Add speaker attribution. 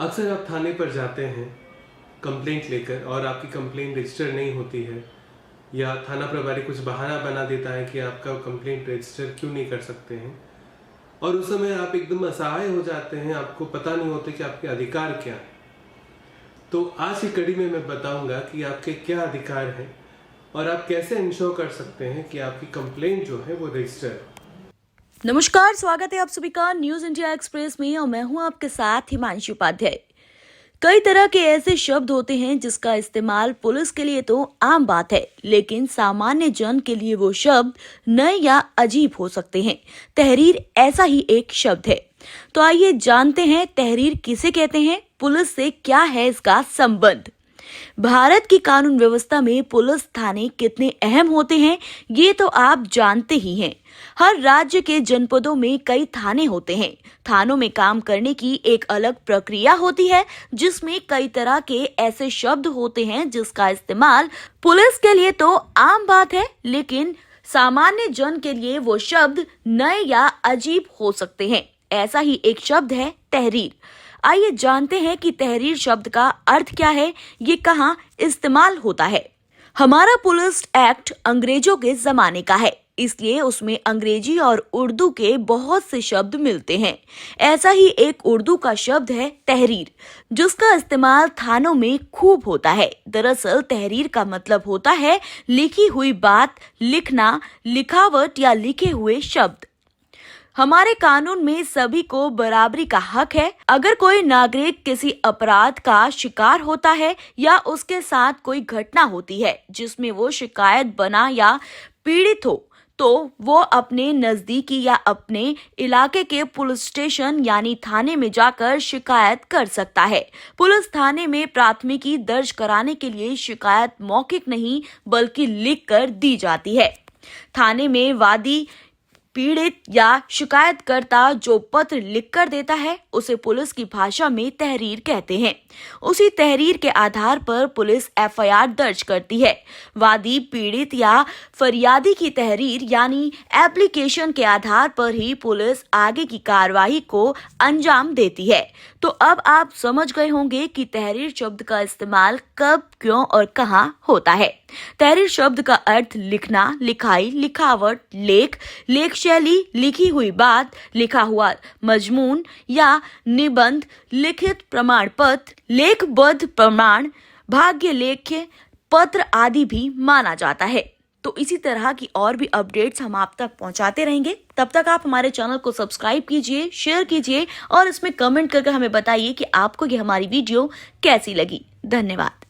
Speaker 1: अक्सर आप थाने पर जाते हैं कंप्लेंट लेकर और आपकी कंप्लेंट रजिस्टर नहीं होती है, या थाना प्रभारी कुछ बहाना बना देता है कि आपका कंप्लेंट रजिस्टर क्यों नहीं कर सकते हैं, और उस समय आप एकदम असहाय हो जाते हैं, आपको पता नहीं होता कि आपके अधिकार क्या है। तो आज की कड़ी में मैं बताऊंगा कि आपके क्या अधिकार हैं और आप कैसे इंश्योर कर सकते हैं कि आपकी कंप्लेंट जो है वो रजिस्टर है।
Speaker 2: नमस्कार, स्वागत है आप सभी का न्यूज इंडिया एक्सप्रेस में और मैं हूं आपके साथ हिमांशु उपाध्याय। कई तरह के ऐसे शब्द होते हैं जिसका इस्तेमाल पुलिस के लिए तो आम बात है, लेकिन सामान्य जन के लिए वो शब्द नए या अजीब हो सकते हैं। तहरीर ऐसा ही एक शब्द है। तो आइए जानते हैं तहरीर किसे कहते हैं, पुलिस से क्या है इसका संबंध। भारत की कानून व्यवस्था में पुलिस थाने कितने अहम होते हैं ये तो आप जानते ही हैं। हर राज्य के जनपदों में कई थाने होते हैं। थानों में काम करने की एक अलग प्रक्रिया होती है जिसमें कई तरह के ऐसे शब्द होते हैं जिसका इस्तेमाल पुलिस के लिए तो आम बात है, लेकिन सामान्य जन के लिए वो शब्द नए या अजीब हो सकते हैं। ऐसा ही एक शब्द है तहरीर। आइए जानते हैं कि तहरीर शब्द का अर्थ क्या है, ये कहाँ इस्तेमाल होता है। हमारा पुलिस एक्ट अंग्रेजों के जमाने का है, इसलिए उसमें अंग्रेजी और उर्दू के बहुत से शब्द मिलते हैं। ऐसा ही एक उर्दू का शब्द है तहरीर, जिसका इस्तेमाल थानों में खूब होता है। दरअसल तहरीर का मतलब होता है लिखी हुई बात, लिखना, लिखावट या लिखे हुए शब्द। हमारे कानून में सभी को बराबरी का हक है। अगर कोई नागरिक किसी अपराध का शिकार होता है या उसके साथ कोई घटना होती है जिसमें वो शिकायत बना या पीड़ित हो, तो वो अपने नजदीकी या अपने इलाके के पुलिस स्टेशन यानी थाने में जाकर शिकायत कर सकता है। पुलिस थाने में प्राथमिकी दर्ज कराने के लिए शिकायत मौखिक नहीं बल्कि लिखकर दी जाती है। थाने में वादी, पीड़ित या शिकायतकर्ता जो पत्र लिखकर देता है उसे पुलिस की भाषा में तहरीर कहते हैं। उसी तहरीर के आधार पर पुलिस एफआईआर दर्ज करती है। वादी, पीड़ित या फरियादी की तहरीर यानी एप्लीकेशन के आधार पर ही पुलिस आगे की कार्रवाई को अंजाम देती है। तो अब आप समझ गए होंगे कि तहरीर शब्द का इस्तेमाल कब, क्यों और कहां होता है। तहरीर शब्द का अर्थ लिखना, लिखाई, लिखावट, लेख शैली, लिखी हुई बात, लिखा हुआ मजमून या निबंध, लिखित प्रमाण पत्र, लेखबद्ध प्रमाण, भाग्य लेख्य पत्र आदि भी माना जाता है। तो इसी तरह की और भी अपडेट्स हम आप तक पहुंचाते रहेंगे। तब तक आप हमारे चैनल को सब्सक्राइब कीजिए, शेयर कीजिए और इसमें कमेंट करके हमें बताइए कि आपको ये हमारी वीडियो कैसी लगी। धन्यवाद।